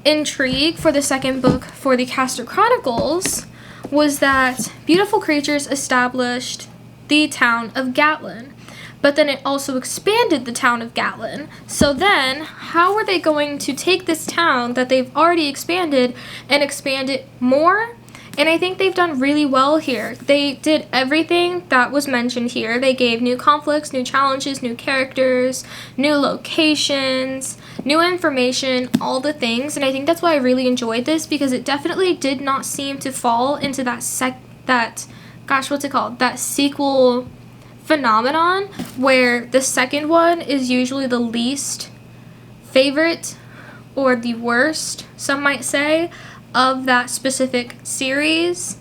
Speaker 1: intrigue for the second book for the Castor Chronicles was that Beautiful Creatures established the town of Gatlin, but then it also expanded the town of Gatlin. So then, how are they going to take this town that they've already expanded and expand it more? And I think they've done really well here. They did everything that was mentioned here. They gave new conflicts, new challenges, new characters, new locations, new information, all the things. And I think that's why I really enjoyed this, because it definitely did not seem to fall into that sequel phenomenon, where the second one is usually the least favorite or the worst, some might say, of that specific series,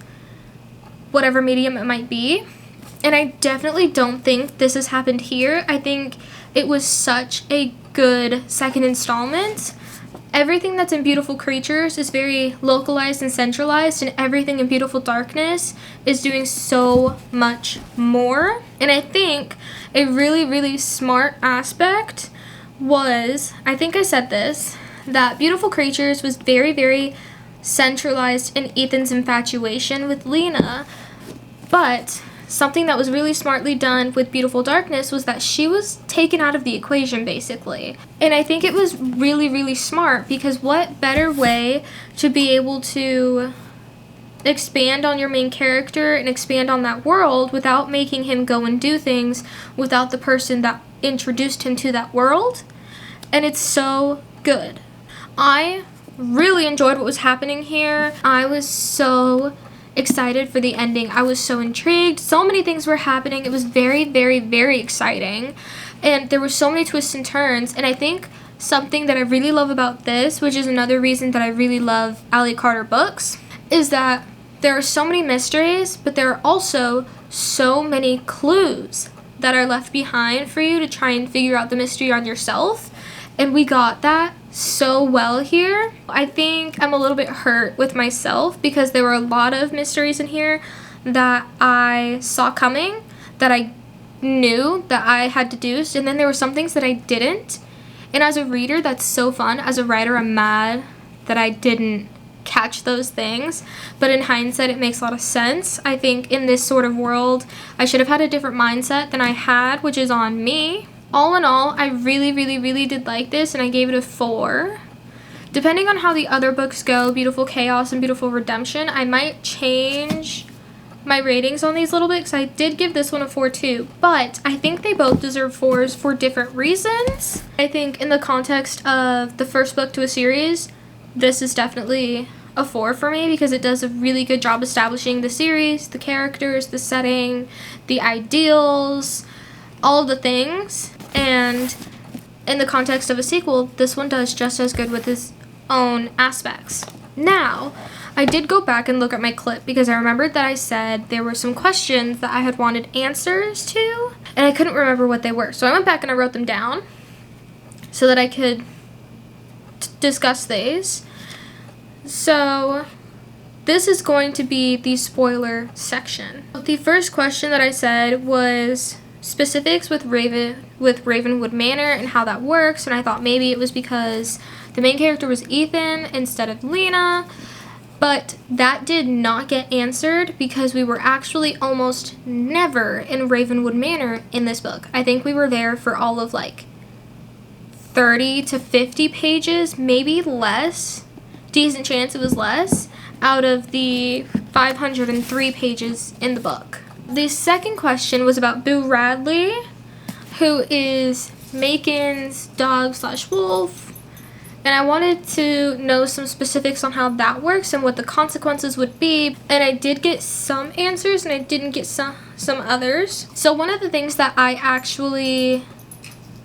Speaker 1: whatever medium it might be. And I definitely don't think this has happened here. I think it was such a good second installment. Everything that's in Beautiful Creatures is very localized and centralized, and everything in Beautiful Darkness is doing so much more. And I think a really, really smart aspect was, I think I said this, that Beautiful Creatures was very, very centralized in Ethan's infatuation with Lena, but something that was really smartly done with Beautiful Darkness was that she was taken out of the equation, basically. And I think it was really, really smart, because what better way to be able to expand on your main character and expand on that world without making him go and do things without the person that introduced him to that world. And it's so good. I really enjoyed what was happening here. I was so excited for the ending. I was so intrigued. So many things were happening. It was very, very, very exciting. And there were so many twists and turns. And I think something that I really love about this, which is another reason that I really love Ally Carter books, is that there are so many mysteries, but there are also so many clues that are left behind for you to try and figure out the mystery on yourself. And we got that so well here. I think I'm a little bit hurt with myself because there were a lot of mysteries in here that I saw coming, that I knew that I had deduced, and then there were some things that I didn't. And as a reader, that's so fun. As a writer, I'm mad that I didn't catch those things, but in hindsight it makes a lot of sense. I think in this sort of world I should have had a different mindset than I had, which is on me. All in all, I really, really, really did like this, and I gave it a 4. Depending on how the other books go, Beautiful Chaos and Beautiful Redemption, I might change my ratings on these a little bit, because I did give this one a 4 too, but I think they both deserve 4s for different reasons. I think in the context of the first book to a series, this is definitely a 4 for me, because it does a really good job establishing the series, the characters, the setting, the ideals, all of the things. And in the context of a sequel, this one does just as good with its own aspects. Now, I did go back and look at my clip, because I remembered that I said there were some questions that I had wanted answers to, and I couldn't remember what they were. So I went back and I wrote them down so that I could discuss these. So this is going to be the spoiler section. The first question that I said was specifics with Ravenwood Manor and how that works, and I thought maybe it was because the main character was Ethan instead of Lena, but that did not get answered because we were actually almost never in Ravenwood Manor in this book. I think we were there for all of like 30 to 50 pages, maybe less. Decent chance it was less, out of the 503 pages in the book. The second question was about Boo Radley, who is Macon's dog/wolf, and I wanted to know some specifics on how that works and what the consequences would be, and I did get some answers and I didn't get some others. So one of the things that I actually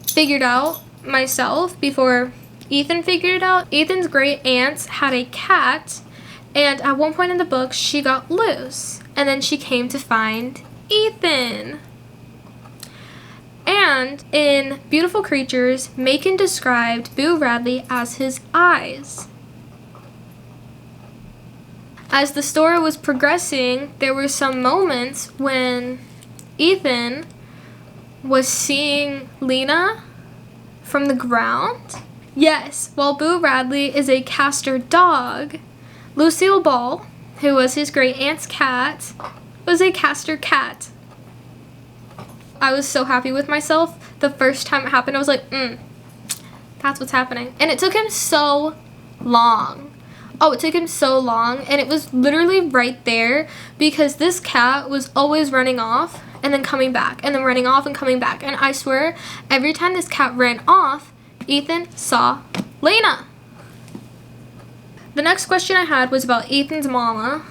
Speaker 1: figured out myself before Ethan figured it out, Ethan's great aunts had a cat, and at one point in the book she got loose, and then she came to find Ethan. And in Beautiful Creatures, Macon described Boo Radley as his eyes. As the story was progressing, there were some moments when Ethan was seeing Lena from the ground. Yes, while Boo Radley is a caster dog, Lucille Ball, who was his great aunt's cat, was a caster cat. I was so happy with myself the first time it happened. I was like, that's what's happening. And it took him so long. Oh, it took him so long, and it was literally right there, because this cat was always running off and then coming back, and then running off and coming back. And I swear, every time this cat ran off, Ethan saw Lena. The next question I had was about Ethan's mama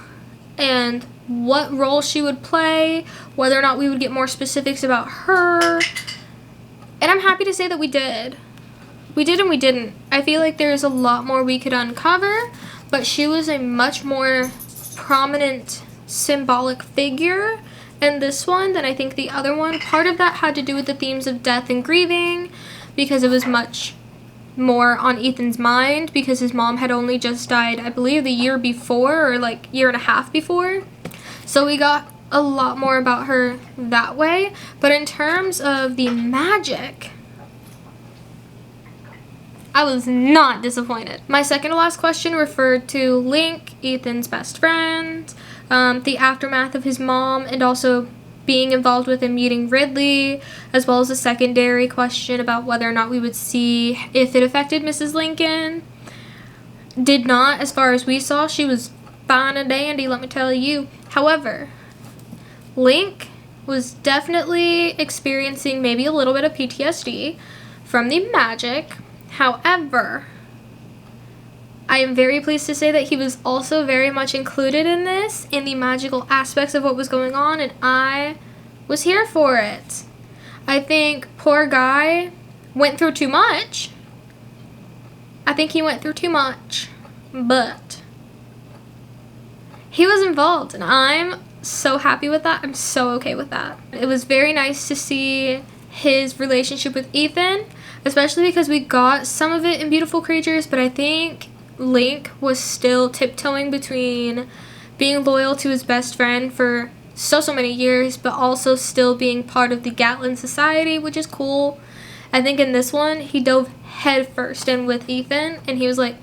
Speaker 1: and what role she would play, whether or not we would get more specifics about her. And I'm happy to say that we did. We did and we didn't. I feel like there's a lot more we could uncover, but she was a much more prominent symbolic figure in this one than I think the other one. Part of that had to do with the themes of death and grieving, because it was much more on Ethan's mind, because his mom had only just died, I believe, the year before, or like year and a half before. So we got a lot more about her that way. But in terms of the magic, I was not disappointed. My second to last question referred to Link, Ethan's best friend, the aftermath of his mom, and also being involved with him meeting Ridley, as well as a secondary question about whether or not we would see if it affected Mrs. Lincoln. Did not, as far as we saw. She was fine and dandy, let me tell you. However, Link was definitely experiencing maybe a little bit of PTSD from the magic. However, I am very pleased to say that he was also very much included in this, in the magical aspects of what was going on, and I was here for it. I think poor guy went through too much. I think he went through too much, but he was involved, and I'm so happy with that. I'm so okay with that. It was very nice to see his relationship with Ethan, especially because we got some of it in Beautiful Creatures, but I think Link was still tiptoeing between being loyal to his best friend for so many years, but also still being part of the Gatlin Society, which is cool. I think in this one, he dove headfirst in with Ethan, and he was like,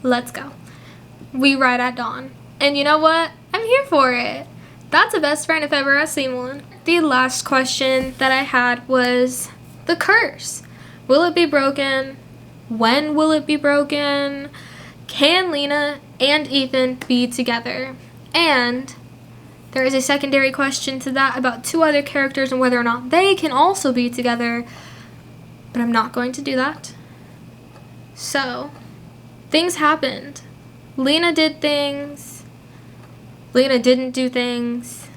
Speaker 1: let's go. We ride at dawn. And you know what? I'm here for it. That's a best friend if ever I've seen one. The last question that I had was the curse. Will it be broken? When will it be broken? Can Lena and Ethan be together? And there is a secondary question to that about 2 other characters and whether or not they can also be together. But I'm not going to do that. So, things happened. Lena did things. Lena didn't do things.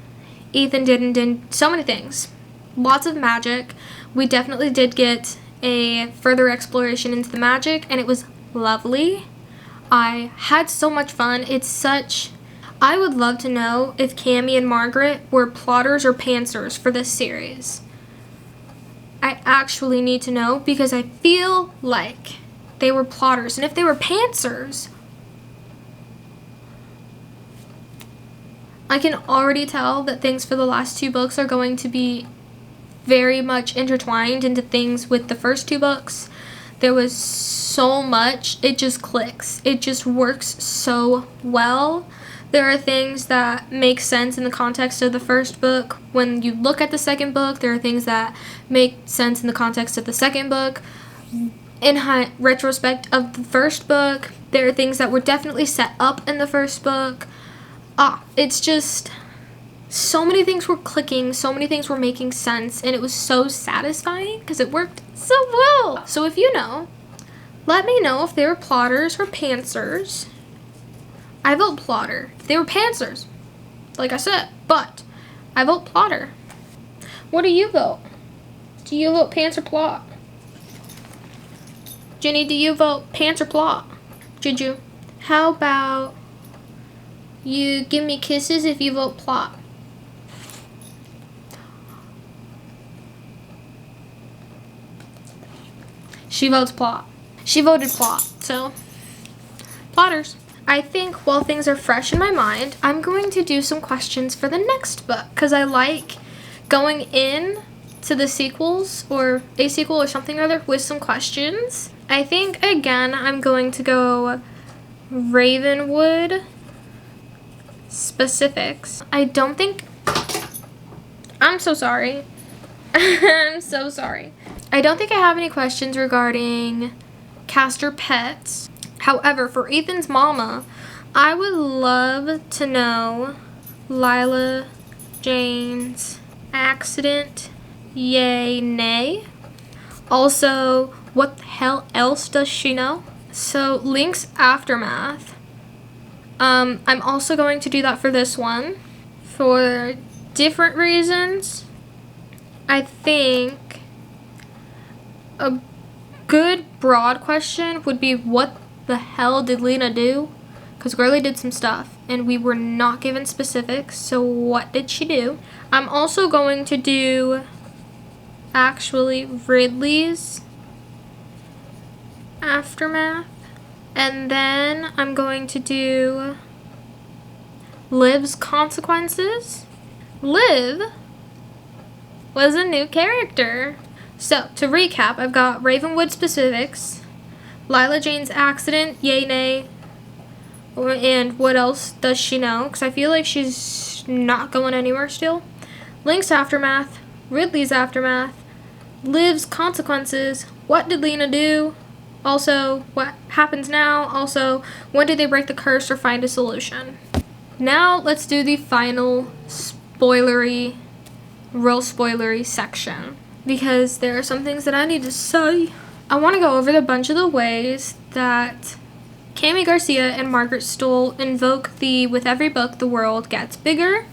Speaker 1: Ethan did so many things. Lots of magic. We definitely did get a further exploration into the magic, and it was lovely. I had so much fun. I would love to know if Cammy and Margaret were plotters or pantsers for this series. I actually need to know, because I feel like they were plotters, and if they were pantsers, I can already tell that things for the last 2 books are going to be very much intertwined into things with the first 2 books. There was so much, it just clicks. It just works so well. There are things that make sense in the context of the first book. When you look at the second book, there are things that make sense in the context of the second book. In retrospect of the first book, there are things that were definitely set up in the first book. It's just, so many things were clicking, so many things were making sense, and it was so satisfying because it worked so well. So if you know, let me know if they were plotters or pantsers. I vote plotter. If they were pantsers, like I said, but I vote plotter. What do you vote? Do you vote pants or plot? Jenny, do you vote pants or plot? Juju, how about you give me kisses if you vote plot? She votes plot. She voted plot, so plotters. I think while things are fresh in my mind, I'm going to do some questions for the next book, because I like going in to the sequels or a sequel or something or other with some questions. I think, again, I'm going to go Ravenwood specifics. I don't think... I'm so sorry. I'm so sorry. I don't think I have any questions regarding Castor pets. However, for Ethan's mama, I would love to know Lila Jane's accident, yay, nay. Also, what the hell else does she know? So, Link's aftermath. I'm also going to do that for this one. For different reasons. I think a good broad question would be, what the hell did Lena do? Because Girly did some stuff, and we were not given specifics, so what did she do? I'm also going to do, actually, Ridley's aftermath, and then I'm going to do Liv's consequences. Liv was a new character. So, to recap, I've got Ravenwood specifics, Lila Jane's accident, yay, nay, and what else does she know? Because I feel like she's not going anywhere still. Link's aftermath, Ridley's aftermath, Liv's consequences, what did Lena do, also what happens now, also when did they break the curse or find a solution. Now let's do the final real spoilery section, because there are some things that I need to say. I want to go over a bunch of the ways that Kami Garcia and Margaret Stohl invoke the "with every book the world gets bigger."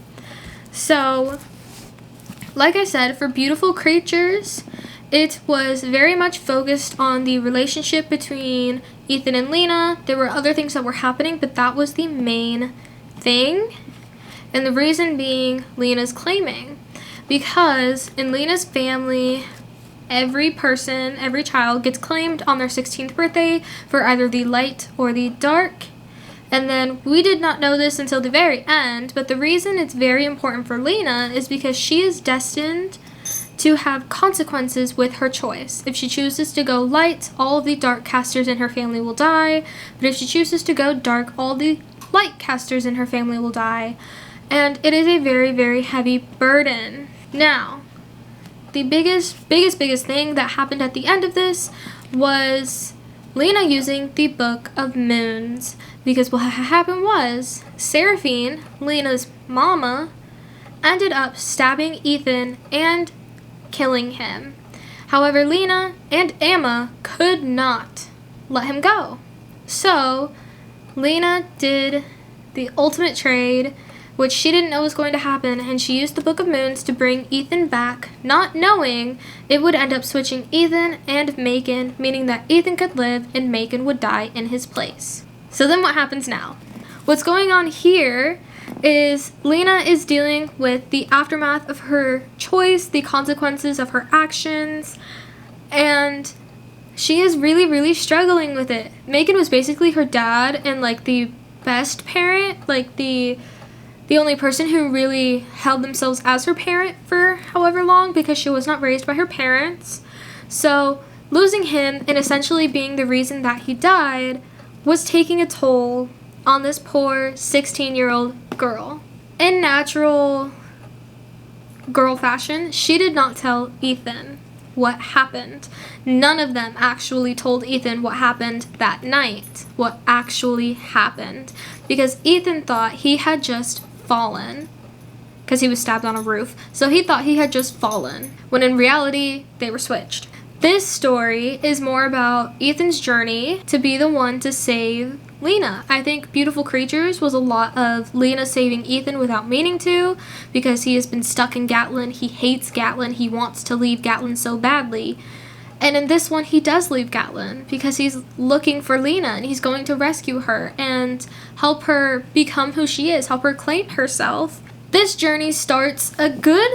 Speaker 1: So, like I said, for Beautiful Creatures, it was very much focused on the relationship between Ethan and Lena. There were other things that were happening, but that was the main thing. And the reason being Lena's claiming. Because in Lena's family, every child gets claimed on their 16th birthday for either the light or the dark. And then we did not know this until the very end, but the reason it's very important for Lena is because she is destined to have consequences with her choice. If she chooses to go light, all of the dark casters in her family will die. But if she chooses to go dark, all the light casters in her family will die. And it is a very, very heavy burden. Now, the biggest thing that happened at the end of this was Lena using the Book of Moons. Because what happened was, Seraphine, Lena's mama, ended up stabbing Ethan and killing him. However, Lena and Emma could not let him go. So, Lena did the ultimate trade, which she didn't know was going to happen, and she used the Book of Moons to bring Ethan back, not knowing it would end up switching Ethan and Macon, meaning that Ethan could live and Macon would die in his place. So then what happens now? What's going on here is Lena is dealing with the aftermath of her choice, the consequences of her actions, and she is really, really struggling with it. Macon was basically her dad and like the best parent, like the only person who really held themselves as her parent for however long, because she was not raised by her parents. So losing him and essentially being the reason that he died was taking a toll on this poor 16-year-old girl. In natural girl fashion, she did not tell Ethan what happened. None of them actually told Ethan what happened that night, what actually happened, because Ethan thought he had just fallen, because he was stabbed on a roof, so he thought he had just fallen, when in reality, they were switched. This story is more about Ethan's journey to be the one to save Lena. I think Beautiful Creatures was a lot of Lena saving Ethan without meaning to, because he has been stuck in Gatlin. He hates Gatlin. He wants to leave Gatlin so badly. And in this one, he does leave Gatlin because he's looking for Lena and he's going to rescue her and help her become who she is, help her claim herself. This journey starts a good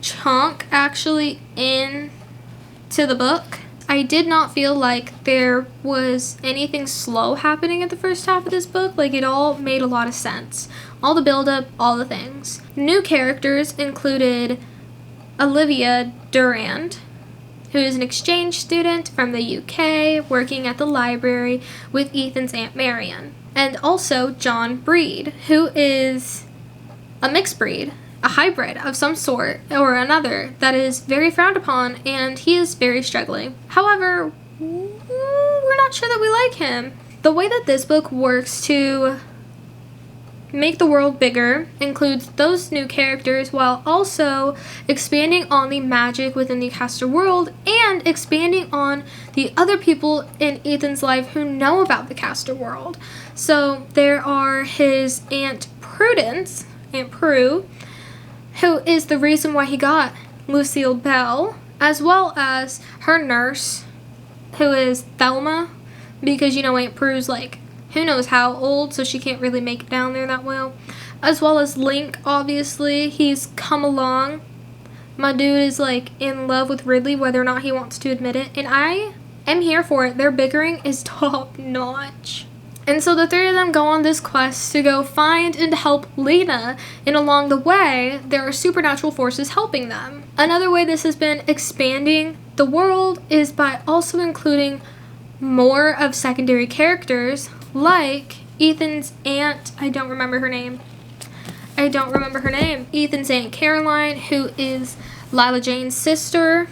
Speaker 1: chunk actually into the book. I did not feel like there was anything slow happening at the first half of this book. Like, it all made a lot of sense. All the build-up, all the things. New characters included Olivia Durand, who is an exchange student from the UK working at the library with Ethan's Aunt Marion. And also John Breed, who is a mixed breed, a hybrid of some sort or another that is very frowned upon, and he is very struggling. However, we're not sure that we like him. The way that this book works to make the world bigger includes those new characters while also expanding on the magic within the caster world and expanding on the other people in Ethan's life who know about the caster world. So there are his Aunt Prudence, Aunt Prue, who is the reason why he got Lucille Bell, as well as her nurse, who is Thelma, because, you know, Aunt Prue's like, who knows how old, so she can't really make it down there that well. As well as Link, obviously, he's come along. My dude is like in love with Ridley, whether or not he wants to admit it, and I am here for it. Their bickering is top notch. And so the three of them go on this quest to go find and help Lena, and along the way, there are supernatural forces helping them. Another way this has been expanding the world is by also including more of secondary characters, like Ethan's aunt, I don't remember her name, I don't remember her name. Ethan's Aunt Caroline, who is Lila Jane's sister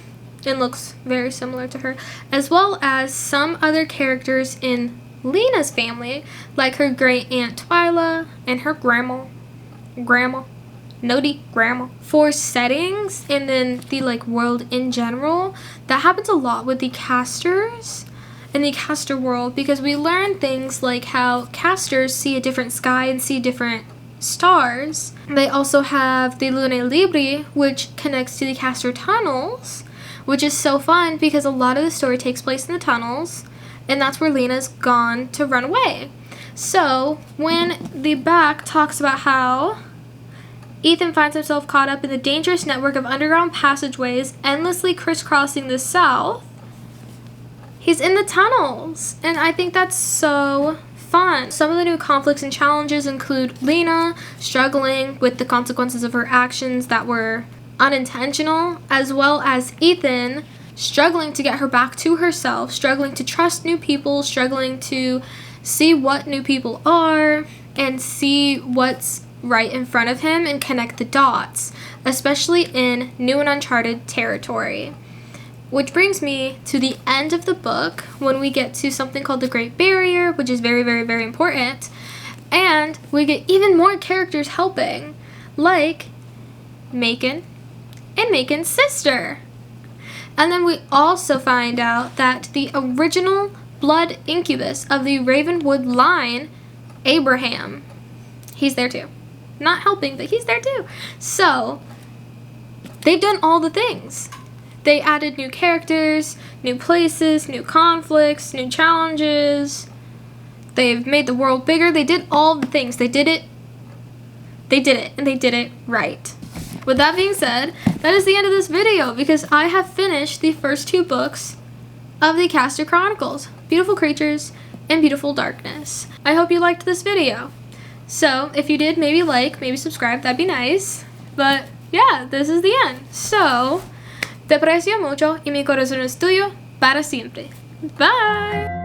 Speaker 1: and looks very similar to her, as well as some other characters in Lena's family, like her great aunt Twyla and her grandma, Nody grandma. For settings and then the like world in general, that happens a lot with the casters in the caster world, because we learn things like how casters see a different sky and see different stars. They also have the lunae libri, which connects to the caster tunnels, which is so fun because a lot of the story takes place in the tunnels, and that's where Lena's gone to run away. So when the back talks about how Ethan finds himself caught up in the dangerous network of underground passageways endlessly crisscrossing the south, he's in the tunnels, and I think that's so fun. Some of the new conflicts and challenges include Lena struggling with the consequences of her actions that were unintentional, as well as Ethan struggling to get her back to herself, struggling to trust new people, struggling to see what new people are and see what's right in front of him and connect the dots, especially in new and uncharted territory. Which brings me to the end of the book, when we get to something called the Great Barrier, which is very, very, very important, and we get even more characters helping, like Macon and Macon's sister. And then we also find out that the original blood incubus of the Ravenwood line, Abraham, he's there too. Not helping, but he's there too. So, they've done all the things. They added new characters, new places, new conflicts, new challenges. They've made the world bigger. They did all the things. They did it, and they did it right. With that being said, that is the end of this video, because I have finished the first 2 books of the Caster Chronicles, Beautiful Creatures and Beautiful Darkness. I hope you liked this video. So, if you did, maybe like, maybe subscribe, that'd be nice. But, yeah, this is the end. So, te aprecio mucho y mi corazón es tuyo para siempre. Bye!